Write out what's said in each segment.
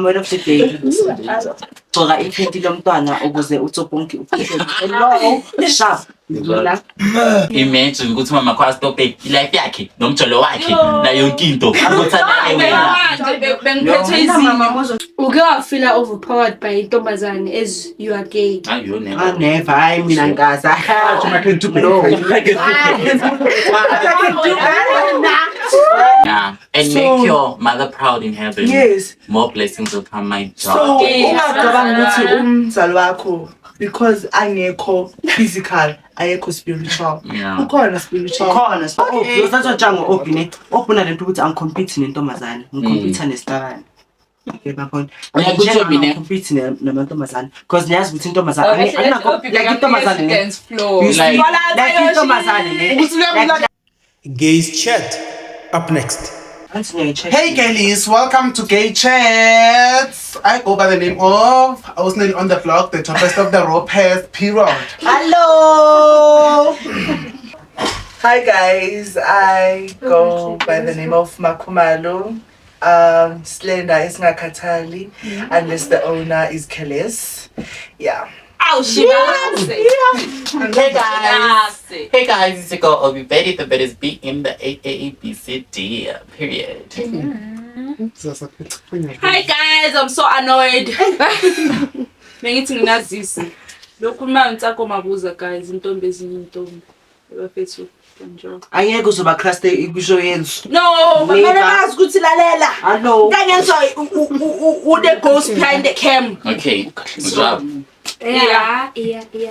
word of the day. Soga ikhenti lomntwana ukuze uTsoponki uphishele. Hello, sharp. Imagine ukuthi mama kwa stop life yakhe nomjolo wakhe na yonke into akuthana wena. Bengiphethe izimo. Uke wafila overpowered by intombazane as you are gay. You never. I never. I mean angaza. Yeah, and make your mother proud in heaven. Yes. More blessings will come my job. So, ungacabanga ukuthi umzali wakho because angekho physical, ayekho spiritual. Yeah. Ukhona spiritual. Ukhona. Okay. Yosatha jango opine. Opuna lento ukuthi angicompete nentombazane, ngicompete nestarani. Okay, bakhona. Uyakuthi mina compete namantombazane because niyazi ukuthi intombazane like intombazane like Gays Chat up next. Hey Gays, welcome to Gay Chats. I go by the name of Osnel on the block, the toughest of the ropest, period. Hello. Hi guys, I go by the name of Makumalo. Slender is Nakatali, unless the owner is Keles. Yeah. Oh, she Hey guys, it's your girl Obi Betty, the bettest beat in the AABCD, period. Hi guys, I'm so annoyed. Bengithi nginazisi. Lokhu mangitsako mabuza guys, intombi ezinye intombi. Ebafethu njalo. Angeke uzoba cluster ikusho yenzu. No, mina bazi ukuthi lalela. Hello. Ngangenzwa the ghost behind the cam. Okay, good job. Yeah.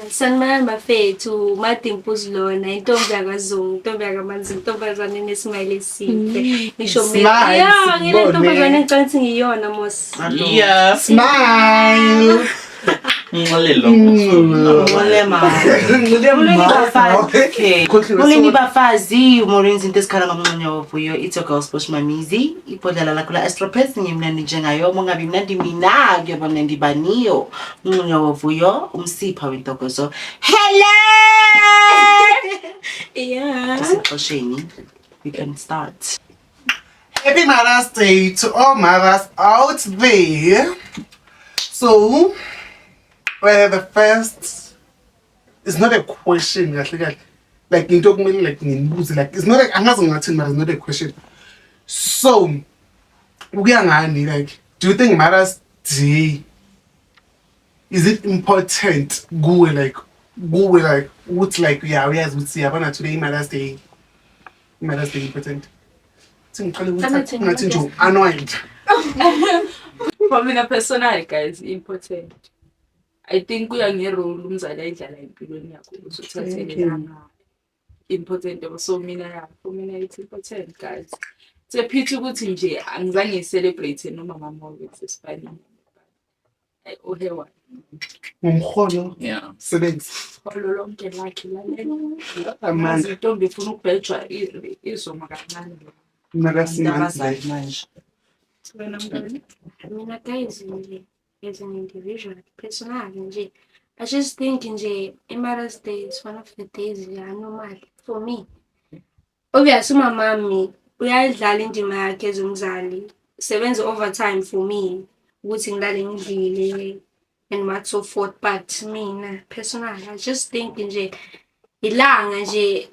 Sanibona bafethu, Madimpus lona, intombi yakwaZungu, intombi yakaManzi, intombazane enesmile eside. Ngisho mina. Yeah, nginentombazane engicela ngiyona mos. Yeah. Smile. Kulini bafazi umorenzi into esikhala ngomncane wovuyo it's your girl Sposh Mamizi ipodlela lakho la Astropes ngimnandi njengayo mongabi mnandi mina kuyabona ndibaniyo uncane wovuyo umsipha wentokozo hello Yeah. Just we can start. Happy Mother's Day to all mothers out there. So, well, the first, it's not a question, like you talk me like it's not like I'm not it's not a question. So, we are like, do you think Mother's Day is it important? Go like what's like yeah, we as we see about today Mother's Day important. Annoyed. For me personally guys, important. I think we are near role umzali ayidlala empilweni yakho ukuthi uthathele lana important so mina for me it's important guys. It's a pity ukuthi nje angizange celebrate noma mama with Spanish. Ohewa. Ngumkholo. Yeah. Sebenzi. Kholo lonke lakhe lalela. Amandla. Intombi ifuna ukubhejwa izoma kancane. Ndabazali manje. Mina guys as an individual, personally nje, I just think nje Mother's Day is one of the days normal for me. Obviously my mommy uyayidlala indima yakhe ezumzali. Sebenza overtime for me ukuthi ngilale ngidlile and what so forth, but mina personally I just think nje ilanga nje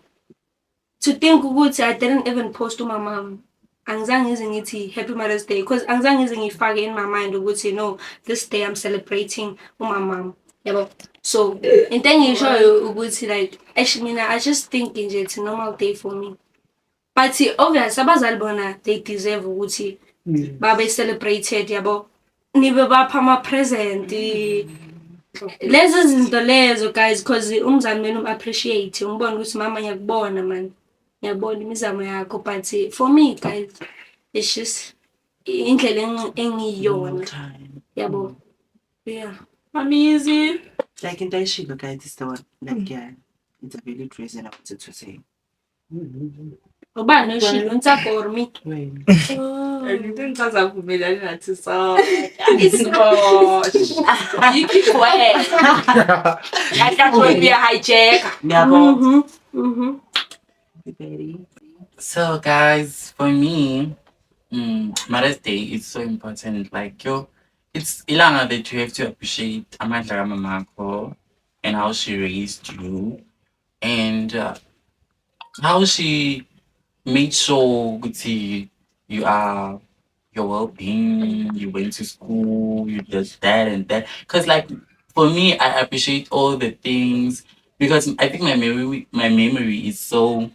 to think ukuthi I didn't even post to my mom. Angizange ngithi Happy Mother's Day because angizange ngifake in my mind ukuthi no this day I'm celebrating my mom. Yabo. So into engisho ukuthi like actually mina I just think nje it's a normal day for me. But obviously abazali bona they deserve ukuthi babe celebrated yabo. Nibe bapha ama present. Lezi zinto lezo guys because umzali wenu appreciate ngibona ukuthi mama ngiyakubona man. Yabona imizamo yakho but for me guys it's just indlela engiyona yabo yeah Mamizi Like in Daishigo guys is the one like yeah it's a valid reason I wanted to say. Ubani ushilo ntsapho or me ngithenza kuvumelana nathi so you keep quiet I can't wait be a hijacker Yabo. So guys, for me, Mother's Day is so important. Like it's ilanga that you have to appreciate Amadla Mamako and how she raised you and how she made sure Guti, you are your well-being. You went to school. You did that and that. Cause like for me, I appreciate all the things because I think my memory is so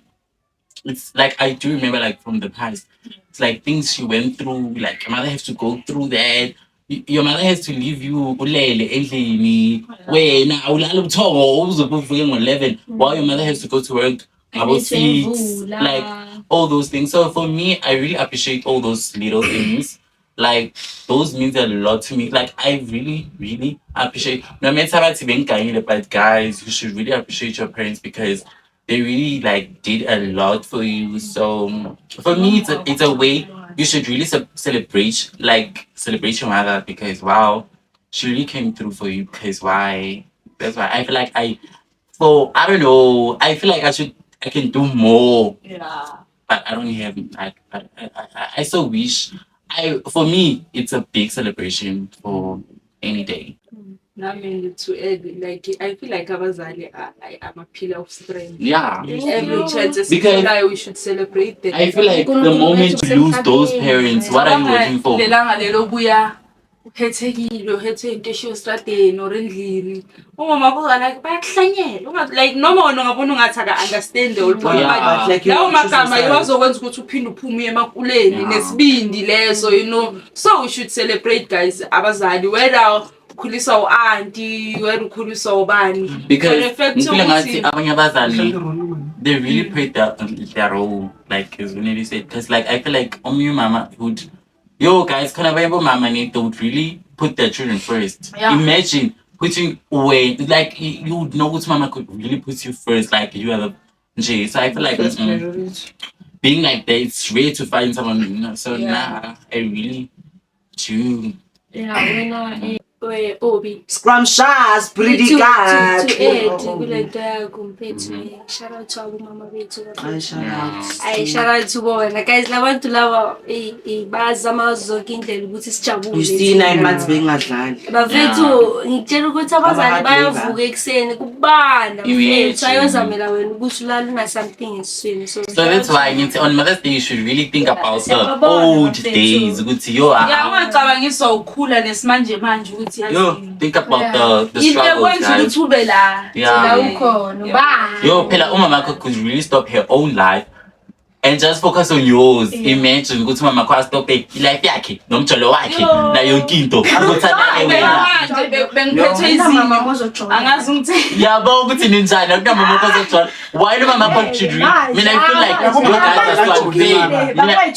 it's like I do remember like from the past. It's like things she went through, like your mother has to go through that. Your mother has to leave you ulele endlini wena awulala ubuthongo uzovuka ngo-11 while your mother has to go to work about 6, like all those things. So for me, I really appreciate all those little things. Like those means a lot to me. Like I really, really appreciate no matter what even but guys, you should really appreciate your parents because they really like did a lot for you. So for me, it's a way you should really celebrate like celebrate your mother because wow, she really came through for you. Because why? That's why I feel like I don't know. I feel like I can do more, Yeah. but I don't have. I so wish. For me, it's a big celebration for any day. Nami to add, like I feel like abazali I'm a pillar of strength. Yeah. Every chance Because we should celebrate them. I feel like the moment you lose those parents, what are you waiting for? Lelanga lelo buya uphethekile uhethe into eshiyo estradeni or endlini umama kuza like bayakuhlanyela like noma wena ungabona ungathi aka-understand all point Yeah. but lawo magama iwazokwenza ukuthi uphinde uphume uye emakuleni nesibindi leso you know. So we should celebrate guys abazali whether ukhuliswa u-auntie whether ukhuliswa ubani. Because effect ngifeel ngathi ukuthi abanye abazali they really played their role, like as Uneli said. Because like I feel like mama would, yo guys, kind of mama they would really put their children first. Yeah. Imagine putting away, like you would know what mama could really put you first, like you are the J. So I feel like being like that, it's rare to find someone, you know. So nah, I really do. Yeah, Obi. Scrumptious, pretty To god. add kule nto yakho mphethu shout out to abomama bethu. Ayi shout out to bona guys labantu laba bazama zonke indlela ukuthi sijabule. You see 9 months bengadlali. Bafethu ngitshela ukuthi abazali bayavuka ekseni kubanda mfethu ayozamela wena ukuthi ulala una something esiswini. So that's why on Mother's Day you should really think about the old days. Ukuthi yo, ungacabangiswa ukhula nesimanje manje ukuthi yo, think about the into struggles, ekwenza guys. ukuthi ube la Yeah. ukhona ba. Yo, phela umama could really stop her own life and just focus on yours. Imagine ukuthi umama wakho stop life yakhe nomjolo wakhe na yonke into akuthanda wena. bengiphethwe izimo angazi ngithini. Yabo ukuthi ninjani akunamama wakho ozojola. Why do mama wakho should read? I mean, I feel like you guys are so unfair.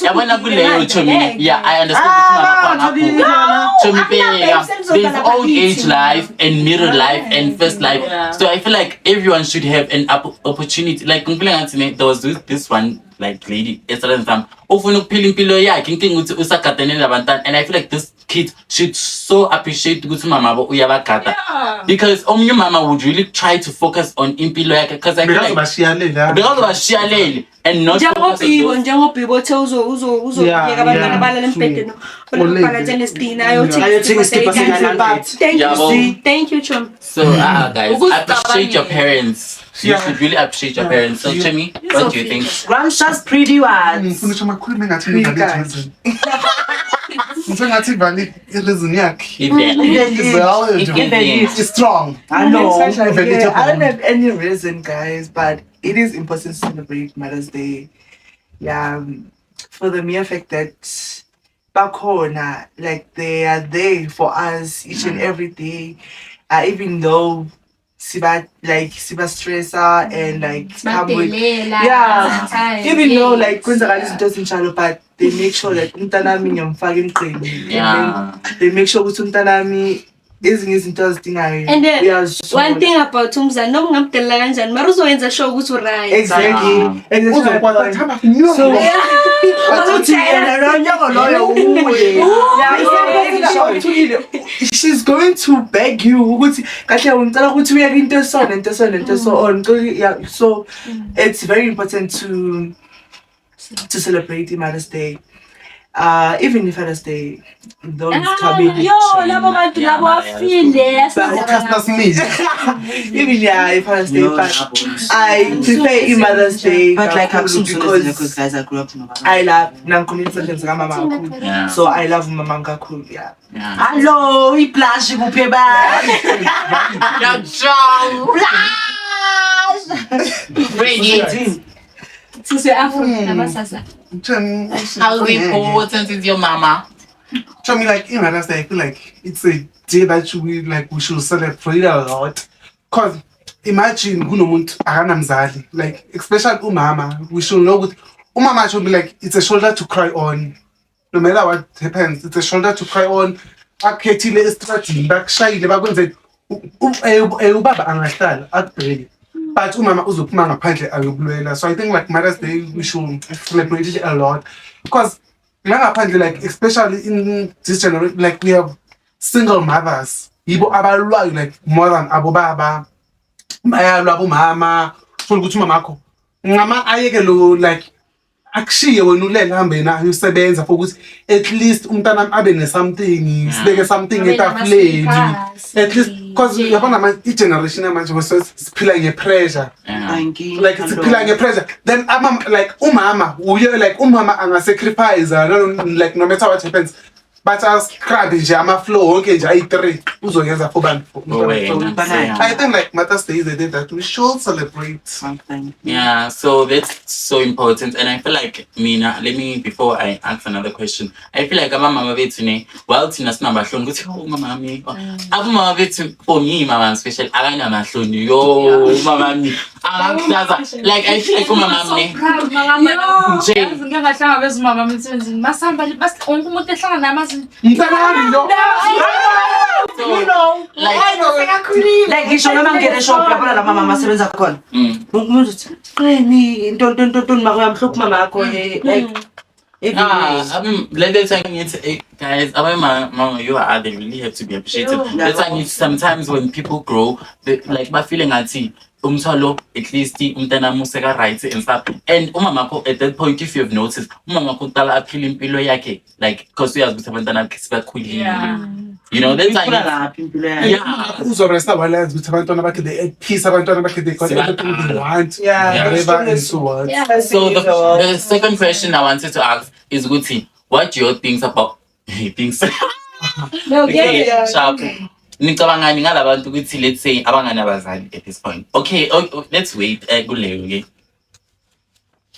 Yabona kuleyo Chomi. Yeah, I understand ukuthi mama wakho. Chomi there's old age life and middle life and first life. So I feel like everyone should have an opportunity. Like there was this one like lady yesterday ofuna ukuphila impilo yakhe inkinga ukuthi usagadane nabantwana, and I feel like this kid should so appreciate ukuthi mama wabo uyabagada because omunye mama would really try to focus on impilo yakhe because I feel like because bashiyalele and not focus on njengobhibo the uzobuyeka abantwana balala embhedeni olubhalathene esitina Ayothenga isipho sika-100. Thank you Chom. So guys, appreciate your parents. You should really appreciate your parents. So Chemi, what do you think? Scrumptious, pretty ones. Ngisengathi ivali ireason yakhe Even is strong. I know. Very Yeah, I don't top. have any reason, guys, but it is important to celebrate Mother's Day. Yeah, for the mere fact that bakhona, like they are there for us each and every day, even though siba stressa and like come with, yeah, even though like kwenzakala izinto ezinjalo, but they make sure that umntanami ngiyamfaka emqeni. Yeah. They make sure ukuthi umntanami ezinye izinto azidingayo And then uyazithola. one thing about umzali noma ungamdelela kanjani mara uzowenza sure ukuthi uright. Exactly. Uzokwata So, thaba nyoko. ukuthi yena lo nyoko loyo uye. She's going to beg you ukuthi kahle ngicela ukuthi uyeke into so nento so nento so on. Yeah, so it's very important to celebrate Mother's Day. even if I stay, those coming. Yo, labo bantu labo afile. Christmas meal. Even if I stay, No, but labos. I prefer Mother's Day. But like kakhulu because guys, I grew up in I love nangikhulisa mama kakhulu. Yeah. So I love mama kakhulu, yeah. Yeah. Hello, iplash kuphe ba? Yeah, Joe. Bridget, Sise Afro namasasa. how important is your mama? So I mean, like in Mother's Day, I feel like it's a day that we should celebrate a lot. Cause imagine kunomuntu akanamzali, like especially umama, we should know ukuthi umama should be like it's a shoulder to cry on. No matter what happens, it's a shoulder to cry on. Akukhethile estradini, bakushayile bakwenze ubaba angahlala akubheke. But umama uzophuma ngaphandle ayobulwela. So I think like Mother's Day we should celebrate it a lot. Because like especially in this generation, like we have single mothers. Yibo abalwayo like more than abo baba. Bayalwa abo mama. Ufuna ukuthi umamakho ngama ayeke lo like akushiye wena ulela hambe na usebenza for ukuthi at least umntana abe ne something, sibeke something etafuleni. At least because yabona manje i-generation manje siphila nge-pressure. Like siphila nge-pressure. Then like umama uye like umama anga-sacrifice like no matter what happens. But scrap nje ama-flow wonke nje ayi-3 uzoyenza for bantu. I think like Mother's Day is a day that we should celebrate something. Yeah, so that's so important. And I feel like before I ask another question, I feel like mama bethu ne while thina sinamahloni ukuthi mama mi abomama bethu for me mama especially akanamahloni yo mama mi akahlaza like I feel like umama mi Nje mama emsebenzini masamba wonke umuntu ehlangana namazi Mntanami lo. You know, like ngisho noma ngene shop yabona la mama masebenza khona. Umuntu uthi qini into makuyamhlupha mama yakho like like that's why guys, mama, you are they really have to be appreciated. That's why sometimes when people grow, they, like my feeling at umthwalo at least umntana museka right and stuff. And umama at that point, if you have noticed, umama kutala aphila impilo yakhe like because uyazi ukuthi abantwana bakhe sebakhulile. You know, that's like uzoresta wala ukuthi abantwana bakhe they at peace, abantwana bakhe they got everything they want. Whatever and so on. So the second question I wanted to ask is Guti, what do you think about things? Sharp. Nicabangani ngalabantu ukuthi let's say abanganabazali at this point. Okay, let's wait. Okay.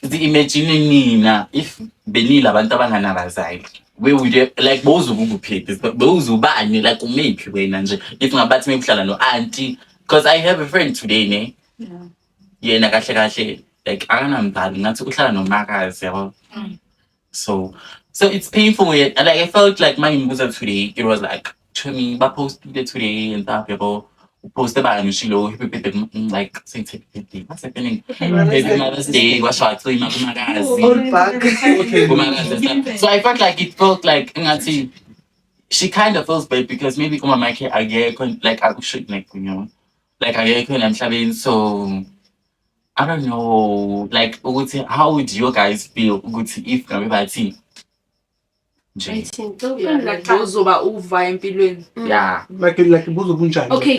Imagine nina if benila abantu abanganabazali. Where would you like bozo ukuphethe bozo ubani like umephi wena nje if ngabathi mebuhlala no auntie because I have a friend today ne yena kahle like akanamdali ngathi uhlala nomakazi yabo. So it's painful like I felt like my imbuza today it was like to me ba post today and stuff yabo post about ngishilo like say what's happening maybe Mother's Day was short so imakazi so I felt like it felt like ngathi she kind of feels bad because maybe uma makhe agekho like akusho like you know like agekho emhlabeni so I don't know like ukuthi how would you guys feel ukuthi if ngabe bathi uzoba uva empilweni. Yeah. Like buzo kunjani. Okay,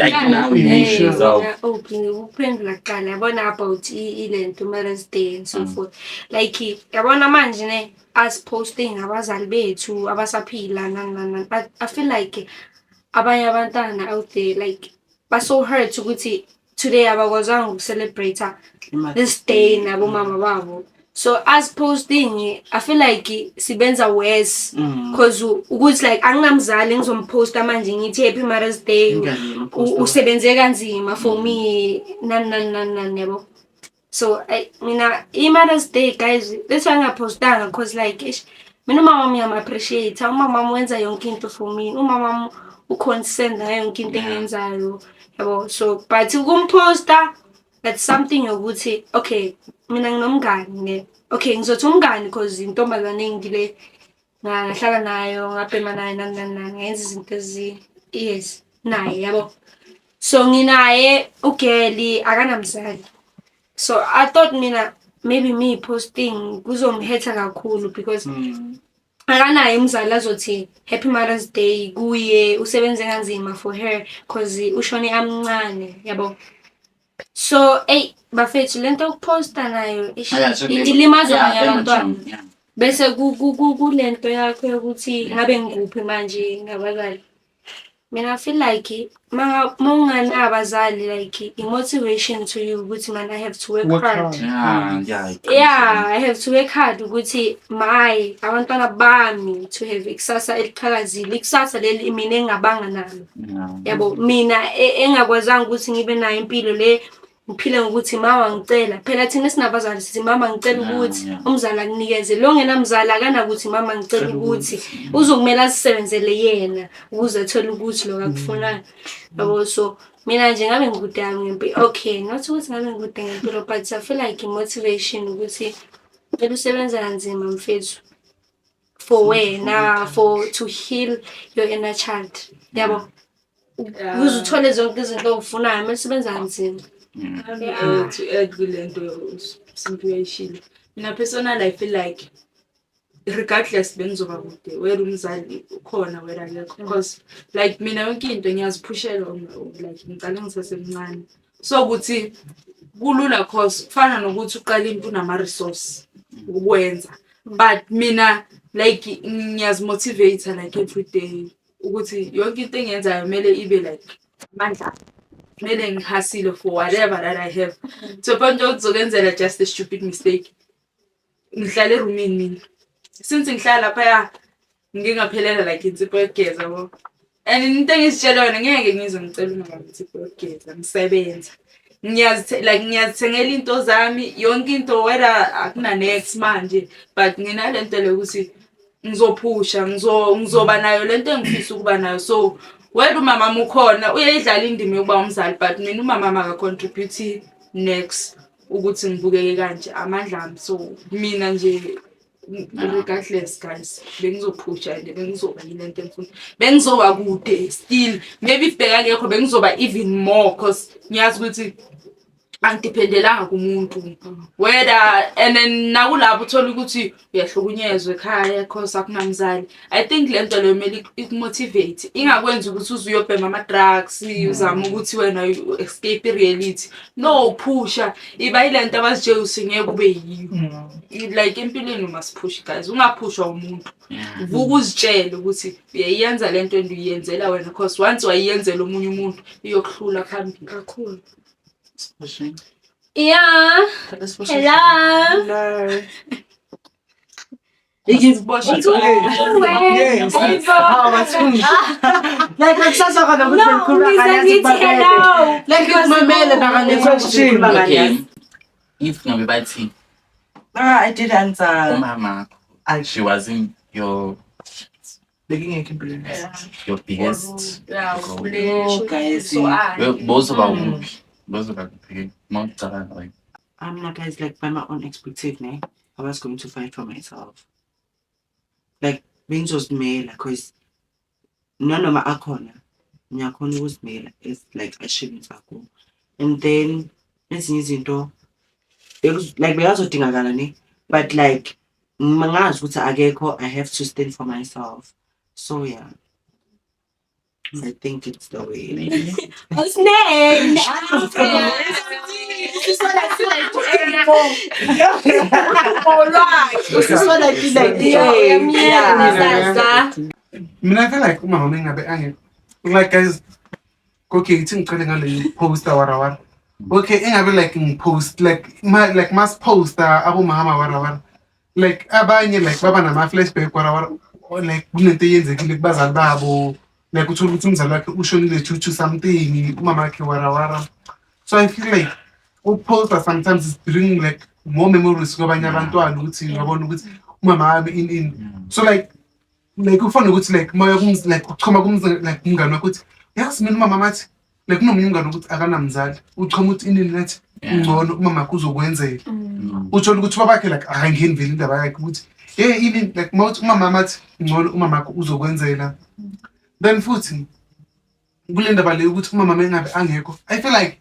uphendula kuqala yabona about ilento Mother's Day and so forth. Like yabona manje ne as posting abazali bethu abasaphila I feel like abanye abantwana out there like so hurt ukuthi today abakwazanga ukucelebrate this day nabo mama babo. So as posting, I feel like sibenza worse because ukuthi like anginamzali ngizomposta manje ngithi happy Mother's Day usebenze kanzima for me nan yabo. So mina Mother's Day guys that's why ngapostanga because like mina mama ngiyam appreciate umama wenza yonke into for me umama uconcern ngayo yonke into engenzayo yabo. So but ukumposta that's something yokuthi okay mina nginomngani ne okay ngizothi umngani because intombazane engile ngahlala nayo ngabhema nayo nani ngenza izinto yes naye yabo. So nginaye ugeli akanamzali so I thought mina maybe me posting kuzomhetha kakhulu because akanaye umzali azothi Happy Mother's Day kuye usebenze kanzima for her cause ushone amncane yabo. So bafethu lento yokuposta nayo ilimaza abanye abantwana. Bese kulento yakho yokuthi ngabe ngikuphi manje ngabazali. Mina I feel like mawungana abazali like motivation to you ukuthi man I have to work hard. I have to work hard ukuthi abantwana bami to have ikusasa eliqhakazile, ikusasa leli mina engabanga nalo. Yabo mina engakwazanga ukuthi ngibe nayo impilo le ngiphile ngokuthi mama ngicela phela thina sinabazali sithi mama ngicela ukuthi umzali akunikeze lo ngenamzali akana ukuthi mama ngicela ukuthi uzokumela asisebenzele yena ukuze athole ukuthi lo akufunayo yabo. So mina nje ngabe ngikude ngempilo okay not ukuthi ngabe ngikude ngempilo but I feel like motivation ukuthi phela usebenza kanzima mfethu for wena to heal your inner child yabo ukuze uthole zonke izinto ofunayo mase sebenza kanzima. To add kulento situation. Mina personally I feel like regardless benzoba kude where umzali ukhona where akekho because like mina yonke into ngiyaziphushela like ngicala ngisasemncane so ukuthi kulula cause kufana nokuthi uqala into unama resource ukwenza but mina like ngiyazimotivate like every day ukuthi yonke into engiyenzayo kumele ibe like amandla kumele ngihasile for whatever that I have to point out zokwenzela just a stupid mistake ngihlala eroomini mina since ngihlala lapha ngingaphelela like insipho yegeza yabo and into engizitshela yona ngeke ngize ngicela uma insipho yegeza ngisebenza ngiyazithengela into zami yonke into whether akuna next manje but nginalento lokuthi ngizophusha ngizoba nayo lento engifisa ukuba nayo so wena umama ukhona uyayidlala indima yokuba umzali but mina umama maka contribute next ukuthi ngibukeke kanje amandla ami so mina nje regardless guys bengizophusha and bengizoba yilento engifuna bengizoba kude still maybe if beka ngekho bengizoba even more cause ngiyazi ukuthi angidependelanga kumuntu whether and then nakulapho uthola ukuthi uyahlukunyezwe ekhaya cause akunamzali I think lento leyo kumele ikumotivate ingakwenza ukuthi uze uyobhema ama drugs uzama ukuthi wena escape reality no phusha iba ilento abazijeyuse ngeke kube yiyo like empilweni must push guys ungaphushwa umuntu vuka uzitshele ukuthi uyayenza lento endiyenzela wena cause once wayiyenzela umunye umuntu iyokuhlula phambili kakhulu. Yeah. Hello. Yes. Like kusasa kana hello. Like ngimamele baka question. Okay. If ngabe bathi I did answer. mama she wasn't your biggest guys. both of our like I'm not guys like by my own expectation, I was going to fight for myself. Like being just male, because none of my akona was male. It's like a shame back. And then it's into it was like we also think but like I have to stand for myself. So yeah. I think it's the way. What's next? This is what I feel like to alright. This is what I feel like. I feel like mama ngabe like guys okay it's ngicela poster whatever. Okay engabe like post like mass poster abo mama whatever. Like abanye like baba nama flashback whatever like kunento yenzekile kubazali babo. Like uthola ukuthi umzali wakhe ushonile due to something umama wakhe wara. So I feel like poster sometimes is bring like more memories kwabanye abantwana ukuthi ngabona ukuthi umama wami in so like ufana ukuthi like moya like uchoma kumzali like umngane wakhe ukuthi yazi mina umama mathi like kunomunye umngane ukuthi akanamzali uchoma ukuthi in net ngcono umama kuzokwenzela uthola ukuthi babakhe like angeni vele indaba yakhe ukuthi in like umama mathi ngcono umama wakhe uzokwenzela. Then futhi kulenda bale ukuthi umama mengabe angekho I feel like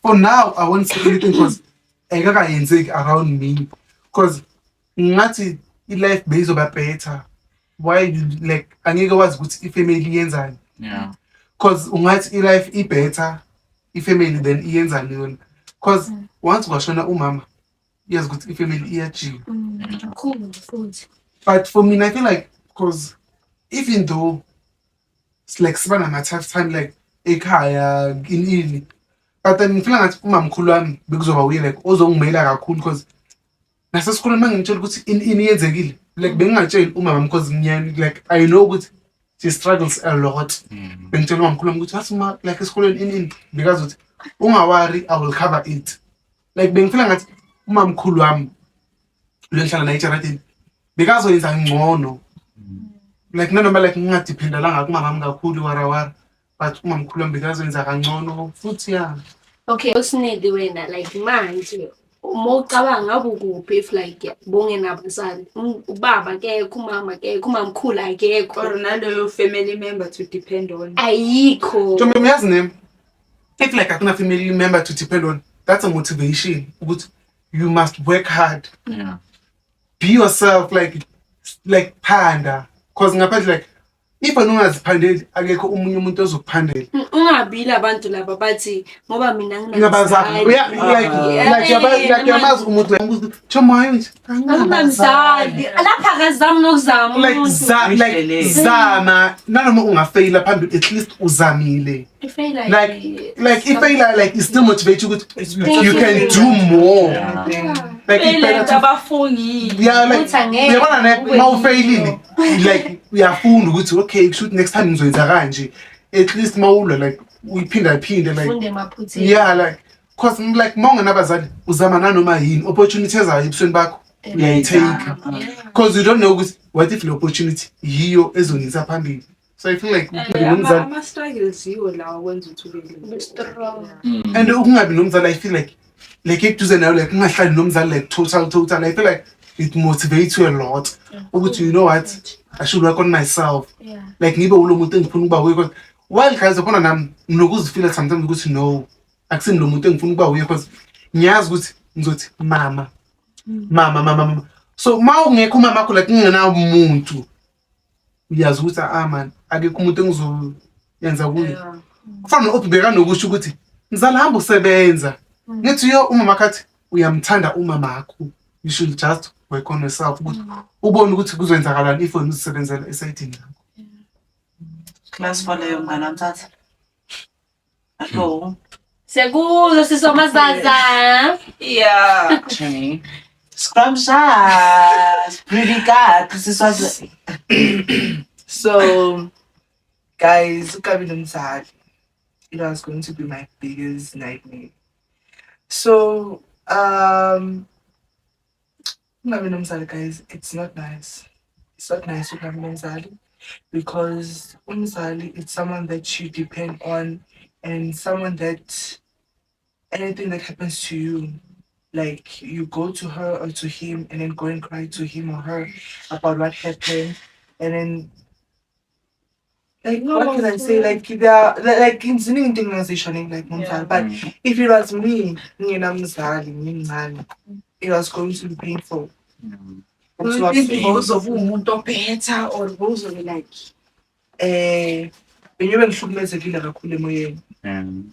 for now I won't say anything because ayikakayenzeki around me because ngathi life bezoba better why you like angeke wazi ukuthi ifamily yenzani. Yeah. Cause ungathi i-life i-better ifamily than iyenzani yona. Cause once kwashona umama yazi ukuthi ifamily iyajika. Cool futhi. But for me I feel like cause even though it's like siba nama tough time like ekhaya ini but then ngifila ngathi umamkhulu wami bekuzoba uye like ozongimela kakhulu cause nasesikoleni mangitshela ukuthi ini yenzekile like bengingatsheli umama because ngiyani like I know ukuthi she struggles a lot. Bengitshela umamkhulu wami ukuthi asima like esikoleni ini because uthi ungawari I will cover it. Like bengifila ngathi umamkhulu wami lo nhlala naye Jaradini because wenza ngcono. Like nanoma like ngingadependalanga kumama wami kakhulu warawara but umamkhulu wami because wenza kangcono futhi ya. Okay, usinedi wena like manje umocabanga ngabe ukuphi if like bongena abazali ubaba ke kumama ke kumamkhulu akekho Or naloyo family member to depend on. ayikho. So uyazi name if like akuna family member to depend on that's a motivation ukuthi you must work hard. Yeah. Be yourself like panda cause ngaphandle like if anongaziphandeli akekho umunye umuntu ozokuphandela. Ungabili abantu laba bathi ngoba mina ngingabazali like yamazi umuntu like chomoyo nginamzali lapha akazami nokuzama like zama nanoma ungafaila phambili at least uzamile. Like if failure like it still motivate you you can do more. Like it's better to abafungi. yeah like uyabona ne mawufailile like uyafunda ukuthi okay shoot next time ngizoyenza kanje at least mawulwa like uyiphinda like funde maphutha. yeah like cause like mawungenabazali uzama nanoma yini opportunity ezayo ebusweni bakho uyayitake cause you don't know ukuthi what if the opportunity yiyo ezonisa phambili. So I feel like Ama struggles yiwo lawa kwenza uthubele strong. and ukungabi nomzali I feel like eduze nayo like ungahlali nomzali like total I feel like it motivates you a lot ukuthi you know what I should work on myself. Yeah. Like ngibe ulo muntu engifuna ukuba uye because while guys khona nami nginokuzifila sometimes ukuthi no akusini lo muntu engifuna ukuba uye because ngiyazi ukuthi ngizothi mama so mawungekho umama wakho like ngingena umuntu uyazi ukuthi man akekho umuntu engizoyenza kuye. Kufanele ubheka nokusho ukuthi mzala hamba usebenza ngithi yo umama kathi uyamthanda umama wakho you should just work on yourself ukuthi ubone ukuthi kuzoyenzakalani if wena usebenzela esayidini yakho. Class for leyo mngana mthatha. Hello. Sekuzo sisomazaza. yeah Jimmy. Scrumptious. Pretty cat. This was So, guys, ukabi nomzali, it was going to be my biggest nightmare. So, ukabi nomzali, guys, it's not nice. It's not nice ukabi nomzali because umzali it's someone that you depend on and someone that anything that happens to you, like you go to her or to him and then go and cry to him or her about what happened and then like what can I say? Like there are like in organization like Mumzali. But if it was me, it was going to be painful. Those of umuntu ophetha or those of like bengibe ngihlukumezekile kakhulu emoyeni. And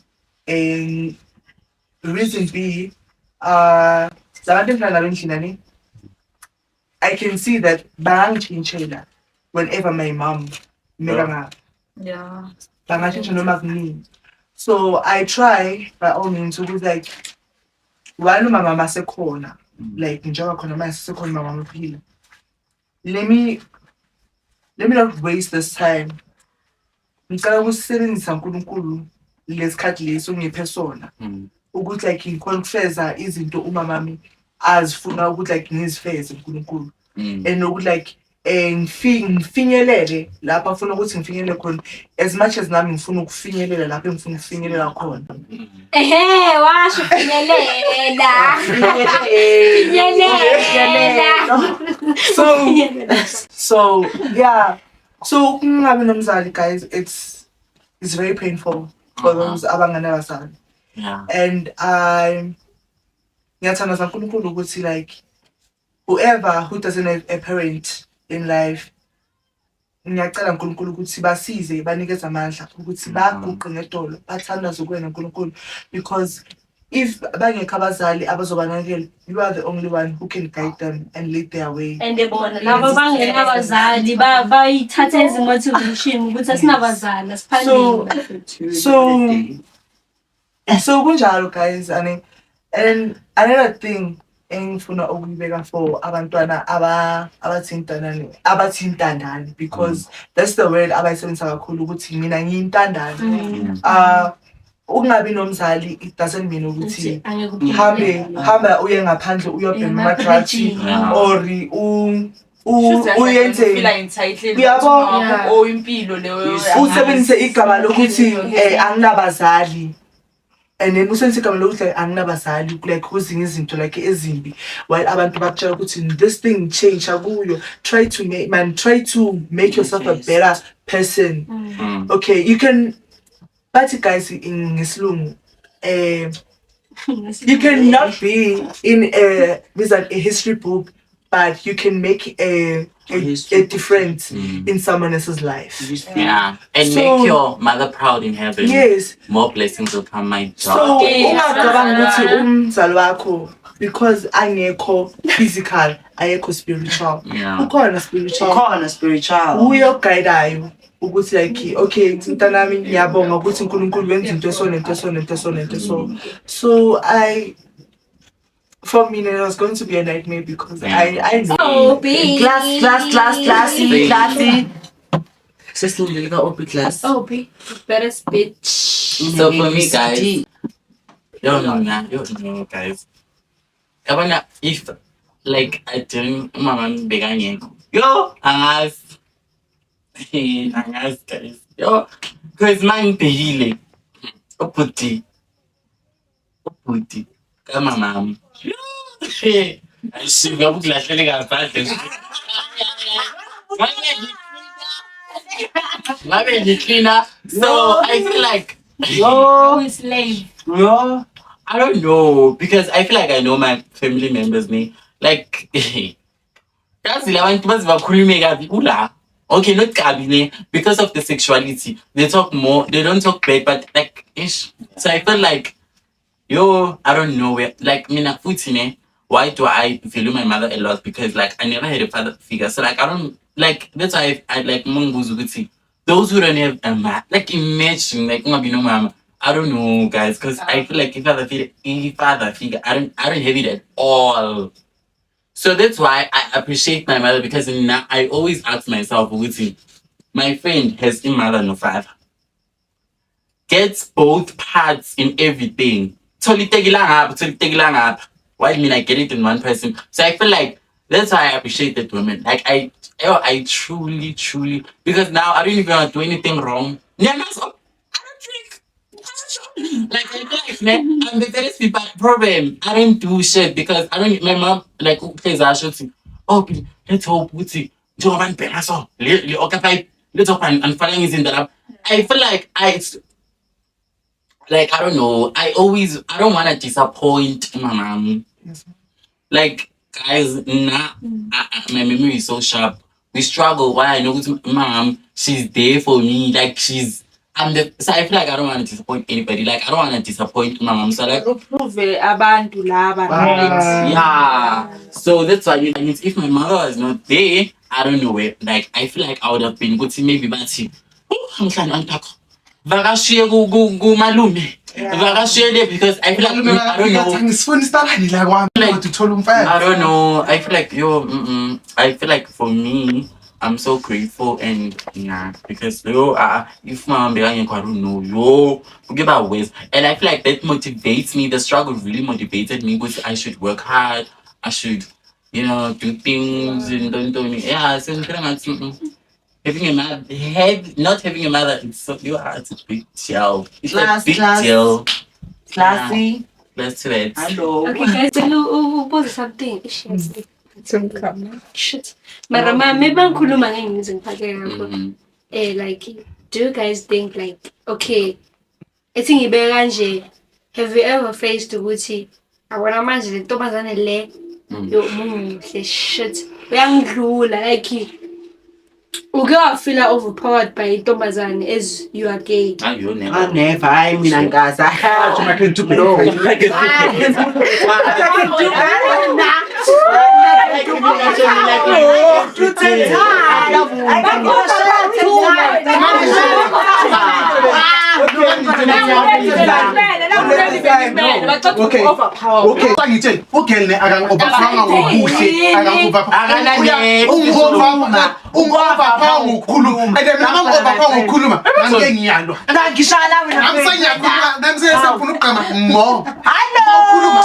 the reason be zabantu engihlala endlini I can see that bangangitshintshela whenever my mom yeah bangashintsha noma kunini. So I try by all means ukuthi like while umama masekhona like njengoba khona manje sekhona mama uphila, let me not waste this time. Ngicela ukusebenzisa uNkulunkulu lesikhathi leso ngiphe sona ukuthi like ngikhona ukufeza izinto umama wami azifuna ukuthi like ngizifeze uNkulunkulu and ukuthi like ngifinyelele lapha afuna ukuthi ngifinyelele khona as much as nami ngifuna ukufinyelela lapha engifuna ukufinyelela khona. Washo finyelela. So yeah. So kungabi nomzali guys, it's very painful for those abanganabazali. Yeah. And ngiyathandaza uNkulunkulu ukuthi like whoever who doesn't have a parent in life, ngiyacela uNkulunkulu ukuthi basize banikeze amandla ukuthi baguqe ngedolo bathandaze kuwena uNkulunkulu, because if bangekho abazali abazobanakela, you are the only one who can guide them and lead their way. And bona laba bangenabazali bayithatha as motivation ukuthi asinabazali asiphangile. So kunjalo guys, and another thing engifuna ukuyibeka for abantwana abathintandane, because that's the word abayisebenzisa kakhulu ukuthi mina ngiyintandane. Ukungabi nomzali, it doesn't mean ukuthi hamba uye ngaphandle uyobhema ama-drugs or uyenze usebenzise igama lokuthi anginabazali, and then usebenzise igama lokuthi like anginabazali, like kwezinye izinto like ezimbi, while abantu bakutshela ukuthi this thing change akuyo, try to make yourself a better person. Okay, you can, but guys in Islum, you cannot be in a history book, but you can make a difference in someone else's life. Yeah, and So, make your mother proud in heaven. Yes. More blessings will come, my So God. ungacabanga ukuthi umzali wakho because angekho physical ayekho spiritual. Yeah. Ukhona spiritual. Ukhona spiritual. Uyoguidayo ukuthi like, okay, mntanami ngiyabonga ukuthi uNkulunkulu wenza into eso nento eso nento eso nento eso. So for me, it was going to be a nightmare because I know. Oh, B. Classy. Sesindleleka OP class. Oh, B. Better bitch. So for me, guys, yo, guys. Kabana, if like I didn't, mama beganye, yo, angas, guys, yo, cause man pehile, oputi, kama mama. She go look like selling a bad. My baby cleaner. So I feel like Slave. Yo. I don't know, because I feel like I know my family members name. Like that's the one okay, not Kabine, because of the sexuality. They talk more, they don't talk back, but like ish. So I feel like yo, I don't know where like Mina Futine, why do I value my mother a lot? Because like I never had a father figure. So like I don't like that's why I like Munguzuguti. Those who don't have a mom, like imagine like mama. I don't know, guys, because I feel like if father figure, I don't have it at all. So that's why I appreciate my mother, because now I always ask myself, my friend has a mother no father. Gets both parts in everything. Why do you mean I get it in one person? So I feel like that's why I appreciate that woman. Like I truly, because now I don't even want to do anything wrong. I don't drink. Like I feel like man, I'm the very people problem. I don't do shit because I don't. My mom like plays our shit. Oh, let's hope we see. Jovan Penaso. Let's hope and following is in that. I feel like I don't know. I don't want to disappoint my mom. Like guys, my memory is so sharp. We struggle. Why I know my mom, she's there for me. Like so I feel like I don't want to disappoint anybody. Like I don't want to disappoint my mom. So like yeah. So that's why if my mother was not there, I don't know where. Like I feel like I would have been good to maybe Bati. I'm trying to unpack. Vakashiye go malume. Vakashiye because I feel like I don't know. I feel like I feel like for me, I'm so grateful and because if my mom I don't know forget about ways, and I feel like that motivates me. The struggle really motivated me because I should work hard. I should do things and don't so having a mother, not having a mother, it's so it's a big deal. It's a big deal. Classy. Let's do it. Hello. Okay, guys, we'll pause something. Shit. Marama, maybe I'm cool. Like, do you guys think like, okay, I think have you ever faced the Gucci? I want to imagine Thomas and Le, your mom, say shit. We are like Uke wafeel overpowered by intombazane as you are gay. You never. I never. I mean, I guess I can do better. Okay. Sangitshela ugel ne akangobaphanga ngokuhle akangobaphanga ngokukhuluma and mina mangobaphanga ngokukhuluma ngeke ngiyalwa ngishala wena ngamsanyakhuluma namsefuna ukugqama mo ukhuluma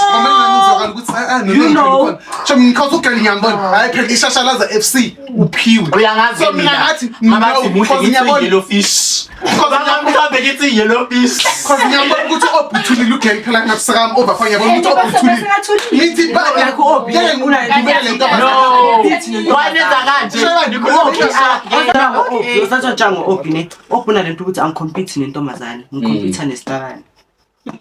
ngizokala ukuthi You know. so ngikhoza ugel ngiyambona hayi phela ishashalaza FC uphiwe Uyangazi so mina ngathi mabathi muhle ngithi ngiyabona yellow fish. Mhlawumbe ngithi yellow fish. because ngiyambona ukuthi obuthulile ugel phela ngakusakama overpower ngiyabona ukuthi obuthulile ngithi ba ngeke ngibele lento No. Wanenza kanje. usatshatshango opine opuna lento ukuthi angicompete nentombazane ngicompete nestarane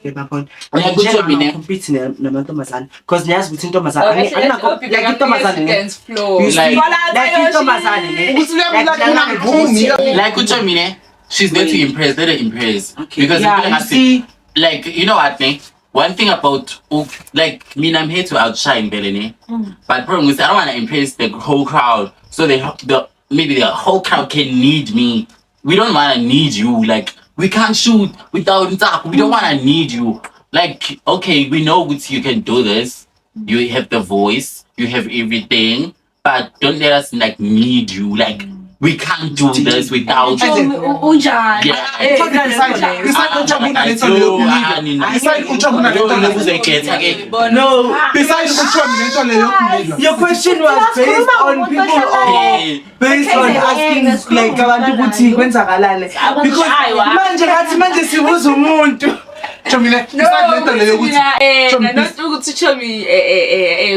yabona Uyakutsho mina. ngicompete namantombazane because niyazi ukuthi intombazane like intombazane you see Like- like intombazane ukuthi uyabulala ngivumi Like Uchomine, she's there to impress, let her impress. Okay. Because Yeah, if you I see- like, you know what, ne? One thing about, like, I'm here to outshine Belene. But problem is, I don't want to impress the whole crowd. So maybe the whole crowd can need me. We don't want to need you. Like, we can't shoot without Ntaku. We don't want to need you. Like, okay, we know what you can do this. You have the voice. You have everything. But don't let us, like, need you. Like, we can't do this without you. Unjani? Yeah. no besides uchomi lento leyo yokumedwa Your question was based on people or based on asking like abantu ukuthi kwenzakalani because manje sibuza umuntu chomile besides lento leyo ukuthi not ukuthi Chomi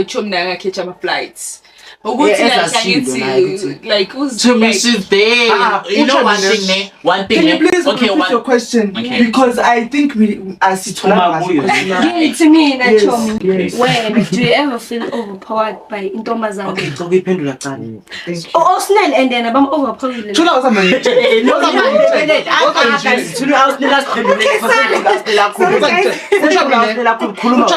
Chomi nakakhetha ama-flights ukuthi like To me, she's there. You know one thing, ne? One thing, can you ne? please Okay, repeat your question Okay. because I think we asithola Give it to me, Nachomi. yes. When do you ever feel overpowered by intombazane? okay so kuyiphendula cala Osnel and then abam overpowered. thula uzamanje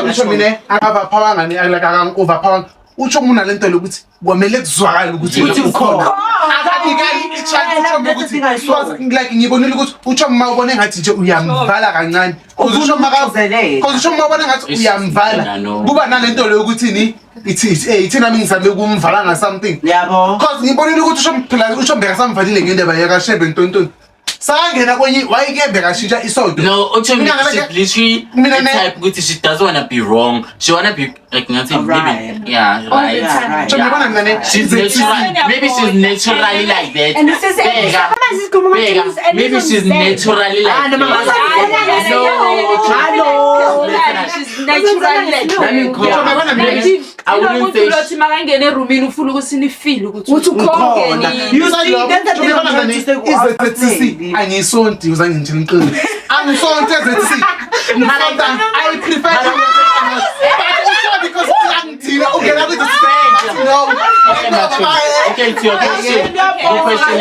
uchomile akavaphawa ngani like akangoverpower ucho muna lento lokuthi kwamele kuzwakala ukuthi ukhona akanikani ichance ukuthi like ngibonile ukuthi ucho mawubone ngathi nje uyamvala kancane ucho mawubone ngathi uyamvala kuba nalento leyo ukuthi ni ithina ngizame ukumvala nga something yabo because ngibonile ukuthi ucho mbeka samvalile ngendaba yakashebe ntontoni sangena kwenye wayekembe kashintsha isodo No, Uchomine, she's literally the type ukuthi she doesn't want to be wrong. She want to be, like, Right. maybe, yeah, right. right. Chomile bana mina She's natural. Maybe she's naturally like that. And this is Bega. Maybe she's naturally like she's naturally like I wouldn't say umuntu makangena erumini ufuna ukuthi nifile ukuthi ukhona you see that's the thing angisonti uzange ngitshela iqiniso angisonti ezethisi I prefer because uyangithina ungena kwithi no okay, to your question. Your question,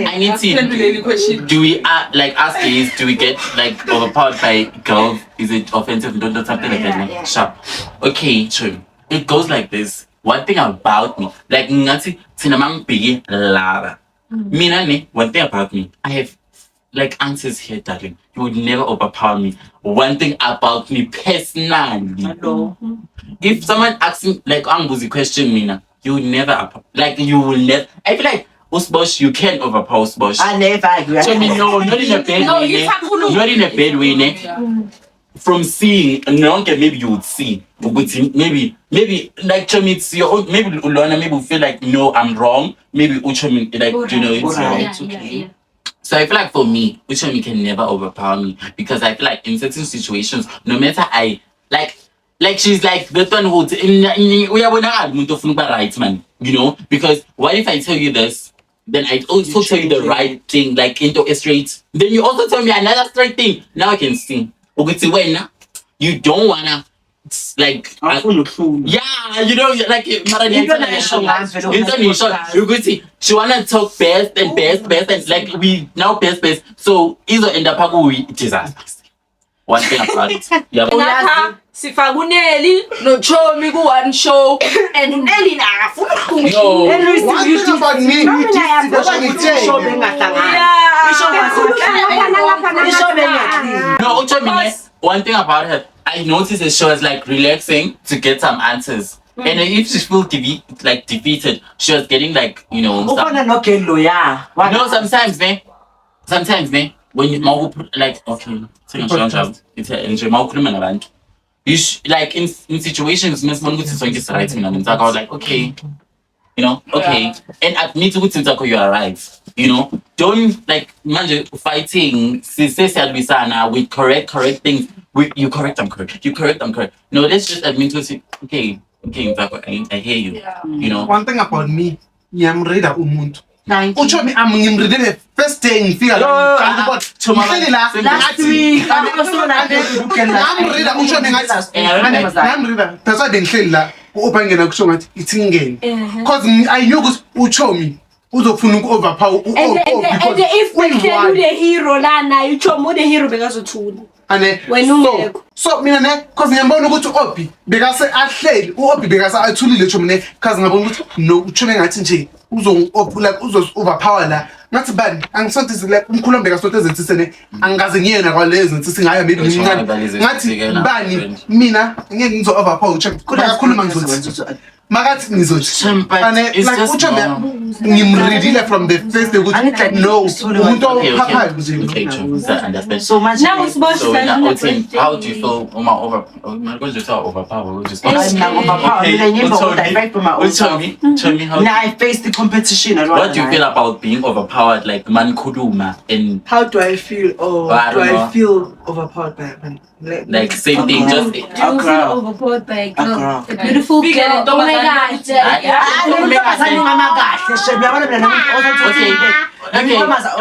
I need to. question. Do we like ask is do we get like overpowered by girls? Is it offensive? Don't do something like that. Yeah. Sure. Okay, true. It goes like this. One thing about me, like ngati tinamang bigi lava. Mina ne. One thing about me, I have like answers here, darling. You would never overpower me. One thing about me personally. Hello. If someone asks me like Ambuzi question Mina, you will never you will never. I feel like Usbosh, you can overpower Usbosh. I never agree. So me no, not in a bad way, ne? Not in a bad way, ne? From seeing, maybe you would see, maybe like Chomi, it's your own. Maybe Ulona, maybe feel like no, I'm wrong. Maybe Uchomi, like you know, it's wrong. Yeah. So I feel like for me, Uchomi can never overpower me because I feel like in certain situations, no matter like she's like the one who right man, you know, because what if I tell you this, then I also tell you the right thing, like into a straight, then you also tell me another straight thing. Now I can see. You don't wanna it's like Awufuna ukuhluma. yeah, you know, like mara Into ayisho ngayo vele into ngisho ukuthi she wanna talk best and like we now best so izo end up akuyi disaster. One thing about it. Yeah. Lapha sifaka uNeli noChomi ku one show and uNeli nafu. No. One thing about me, No, Uchomine, one thing about her, I noticed that she was like relaxing to get some answers. And if she felt defeated, she was getting like, you know, Ufana nogelo ya. no, sometimes, man, when you like, okay, you like in situations, Miss Monguti song is right, and I was like, okay, you know, okay, and at me to you are right, you know, don't like imagine fighting, with correct things. You correct, I'm correct. You correct, I'm correct. No, let's just admit to say, okay, I hear you. You know. One thing about me, ngiyamrida umuntu. Thank you. Uchomi ngimride the first day ngifika la ngihleli la Last week, ngamrida uchomi ngathi ngamrida that's why bengihleli la ubangena kusho ngathi ithingene because I knew ukuthi uchomi uzofuna uku-overpower And if we can do the hero lana, you chomo the hero bekazothula. ane Wena ungekho. so mina ne cause ngiyambona ukuthi uObi bekase ahleli uObi bekase athulile chomi ne cause ngabona ukuthi no uchomi ngathi nje uzoverpower la ngathi bani angisothi like umkhulumbe kasothi ezethisene angikaze ngiyena kwalezo ngithi singayo maybe ngicane ngathi bani mina ngeke ngizo overpower check kakhuluma ngizothi makathi ngizothi ane like uchomi ngimredile from the first day ukuthi no umuntu ophaphayo Understand. so much. Now it's about So how do you feel because you thought overpower? Just I'm not overpowered. tell me how. Now I face the competition. What do you feel about being overpowered, like man kuduma and How do I feel? Oh, I do don't know. I feel overpowered by a man? like same thing? Just Do you feel overpowered by a girl? girl. A beautiful Big girl. and Oh my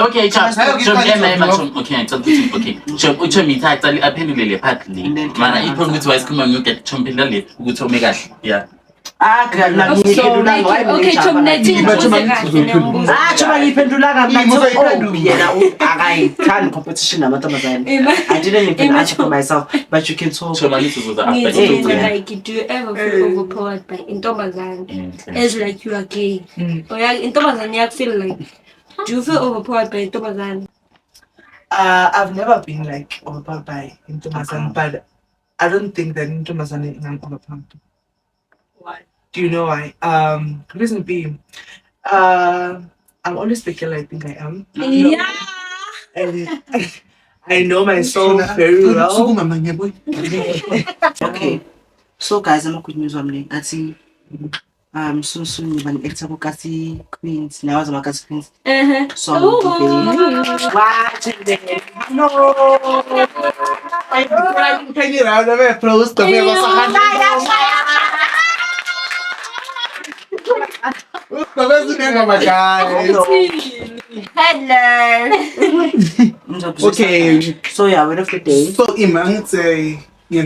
okay, Chuck. Ucho me type tali aphendulele partly. Mana ipho ukuthi wayisikhuluma ngokuthi chompela le ukuthi ome kahle. Yeah. Okay, Choma ngiphendula kamnandi yena akayithandi competition namantombazane. I didn't even answer for myself, but you can talk. So many people are like, do you ever feel overpowered by intombazane? As like you are gay. Or intombazane you feel like, do you feel overpowered by intombazane? I've never been like overpowered by Intomazan, but I don't think that Intomazan is overpowered. Why? Do you know why? Reason being, I'm always the girl I think I am. Yeah. And I know myself very well. Okay. So guys, I'm a good news on Ati soon when it's about Kasi Queens. Now I'm a Kasi Queens. So watch it. No. Hello. Okay. So yeah, word of the day. So Iman say yeah.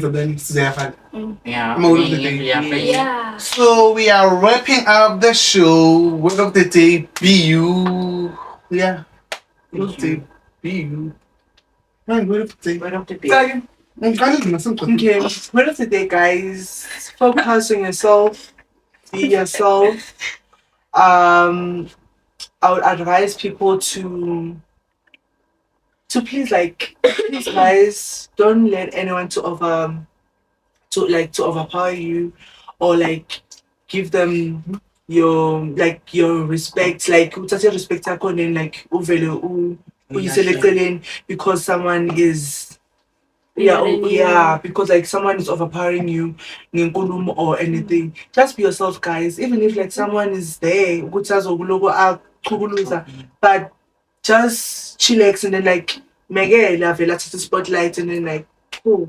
Yeah. So we are wrapping up the show. Word of the day, BU. Yeah. Word of the day, BU. Word of the day. Word of the day. Okay, what is the day, guys? Focus on yourself. Be yourself. I would advise people to please, like, please, guys, don't let anyone to overpower you, or like give them your respect, like uthathe respect yakho and then like uvele uyiselekele because someone is because like someone is overpowering you ngenkulumo or anything. Just be yourself, guys. Even if like someone is there but just chillax and then like megela vela to the spotlight and then like cool,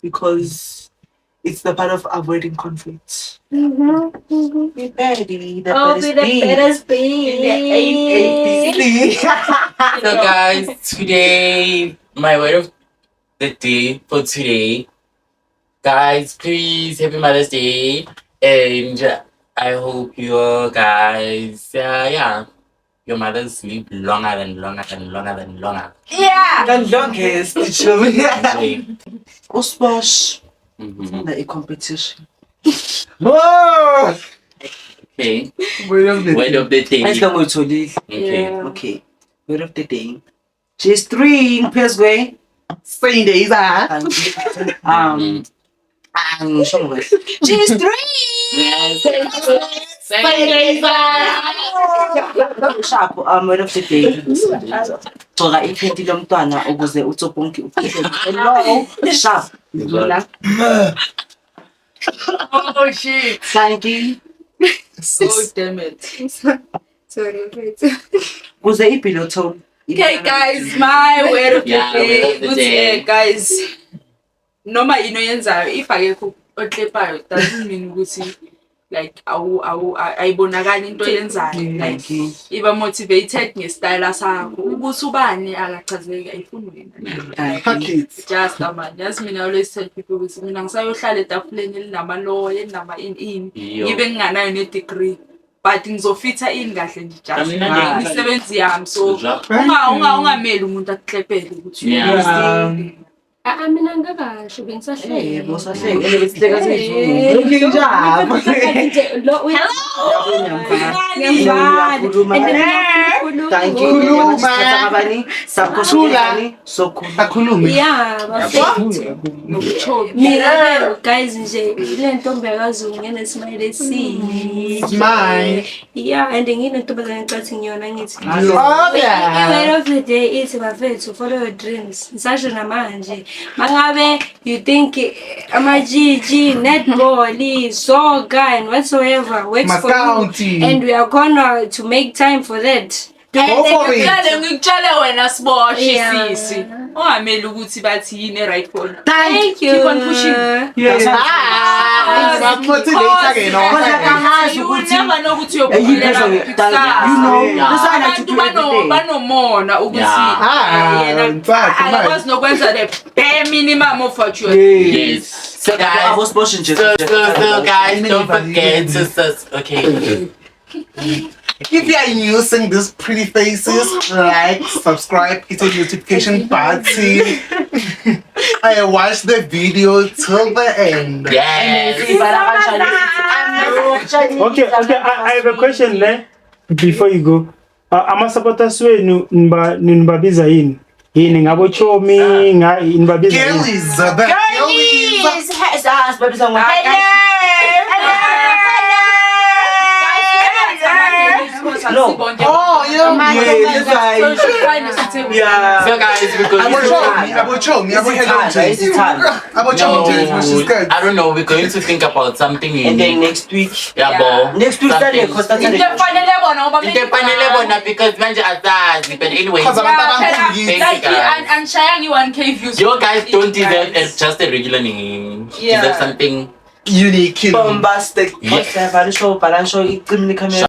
because it's the part of avoiding conflict. Be ready. The better speed. So guys, today my word of the day for today Guys, please, happy Mother's Day. And I hope you guys, your mothers live longer and longer and longer and longer. Yeah. The longest. Okay. Usposh. Mhm. The competition. Oh! Okay. Word of the Word day. of the day. Let's go to Lil. Okay. Yeah. Okay. Word of the day. She's 3 in Pesway. Saying days, Show me. She's 3. Yes. Sharp, word of the day. Gcoka iphenti lomntwana ukuze uTsobonke ufihle. Hello. Sharp. Lula. Oh shit. Thank you. Oh damn it. Sorry, wait. Kuze ipiloto. Okay, guys, my word of the Yeah, day. word of the Ukuthi, day. guys, noma ino yenzayo, if akekho oklepayo, doesn't mean ukuthi like ayibonakali into yenzayo. Like Thank you. iba motivated nge-style sakho. Ukuthi ubani akachazeki ayifuni wena. Fuck it. Just man, just mina always tell people ukuthi mina ngisayohlala etafuleni elinama-law, elinama ini. Yo. Yibe nginganayo ne-degree. But ngizofitha ini kahle nje just Kamnandi. imisebenzi yami. So Ja. ungameli umuntu akuklepele ukuthi Yeah. Mina ngakasho bengisahlele. Yebo, sahleke. Ele besihleka Hello. Thank you. Ngabani? Sakhuluma. Sokhuluma. Akhulume. Yeah, bafethu. Mina guys nje ile ntombi yakazulu ngenesmile esihle. Smile. Yeah, and nginentombazane ecathi ngiyona ngithi. Oh, yeah. Word of the day is bafethu, follow your dreams. Ngisasho namanje. Mangabe you think ama-GG, netball, soccer and whatsoever works for you. Macounty. And we are gonna to make time for that. Go for it. ngikutshele wena siboshi Yeah. sisi ungameli ukuthi bathi yini e-right khona. Thank you. Keep on pushing. Yes. Motivator again. You will never know ukuthi uyophumelela kuphi kusasa. You know, that's why I like to Abantu do every day. banomona ukuthi Yeah. In fact, akakwazi nokwenza the bare minimum of what you are Yes. So guys, Abosposh nje. so guys, don't forget to okay. if you are using these pretty faces, like, subscribe, hit the notification button. I watch the video till the end. Yes. Okay, I have a question there before you go. Ama-supporters wenu nibabiza yini? Yini ngabochomi, nibabiza yini? Girlies, the girlies. No. Oh, yeah. Yeah. So guys, we're going to I don't know, we're going to think about something And then unique. next week. Yeah, bo. Next week, Saturday, because Saturday. Itefanele bona because manje azazi, but anyway. Anshayangi 1K views. You guys don't deserve just a regular name. You Yeah. deserve something unique. Bombastic. Yeah. Whatever. Show, show,